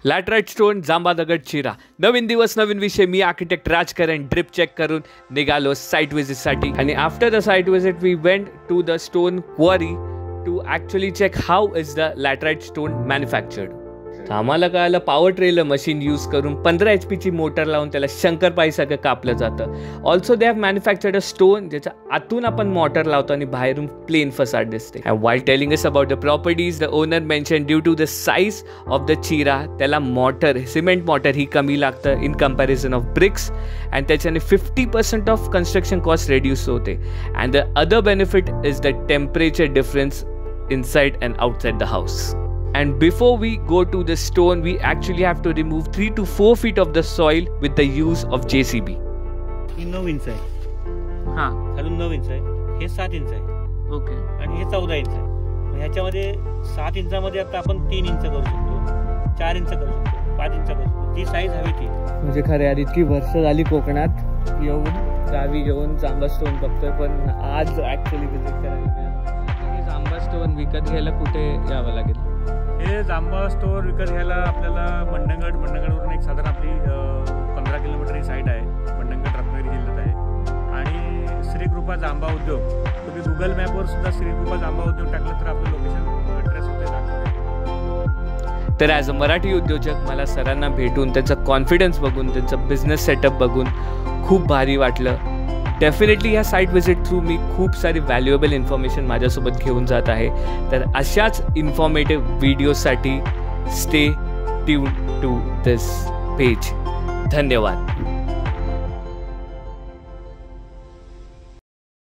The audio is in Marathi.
लॅटराइट स्टोन, जांबा दगड, चिरा. नवीन दिवस नवीन विषय. मी आर्किटेक्ट राजकरण ड्रिप चेक करून निघालो साईट व्हिजिटसाठी. आणि after the site visit we went to the stone quarry to actually check how is the laterite stone manufactured. आम्हाला कळालं पॉवर ट्रेलर मशीन यूज करून 15 HP मोटर लावून त्याला शंकरपाईसारखं कापलं जातं. Also they have manufactured a stone ज्याच्या आतून आपण मोटर लावतो आणि बाहेरून प्लेन फसाड दिसते. And while telling us about the properties the owner mention due to the size of the चिरा त्याला मोटर सिमेंट मोटर ही कमी लागतं in comparison of bricks. And त्याच्याने 50% ऑफ कन्स्ट्रक्शन कॉस्ट रेड्यूस होते. And the other benefit is the temperature difference inside and outside the house. And before we go to the stone, we actually have to remove 3 to 4 feet of the soil with the use of JCB. He 9 inch आहे. हां, खालून 9 इंच आहे. हे 7 इंच आहे. ओके. आणि हे 14 इंच आहे. मग ह्याच्यामध्ये 7 इंचामध्ये आता आपण 3 इंच करू शकतो, 4 इंच करू शकतो, 5 इंच करू शकतो. जी साईज हवी ती. म्हणजे खरं यार इतकी वर्ष झाली कोकणात येऊन गावी येऊन जांबा स्टोन बघतोय, पण आज ॲक्च्युअली विजिट करायला मिळालं. हे जांबा स्टोन विकत घ्यायला कुठे यावं लागेल? हे जांबा स्टोर विकत घ्यायला आपल्याला मंडणगडवरून एक साधारण आपली 15 किलोमीटर ही साईट आहे. मंडणगड रत्नागिरी जिल्ह्यात आहे. आणि श्रीकृपा जांबा उद्योग, तुम्ही गुगल मॅपवर सुद्धा श्रीकृपा जांबा उद्योग टाकलं तर आपलं लोकेशन ट्रेस होते दाखवते. तर ॲज अ मराठी उद्योजक मला सरांना भेटून त्यांचा कॉन्फिडन्स बघून त्यांचा बिझनेस सेटअप बघून खूप भारी वाटलं. डेफिनेटली ह्या साईट व्हिजिट थ्रू मी खूप सारी व्हॅल्युएबल इन्फॉर्मेशन माझ्यासोबत घेऊन जात आहे. तर अशाच इन्फॉर्मेटिव्ह व्हिडिओसाठी stay tune to this page. धन्यवाद.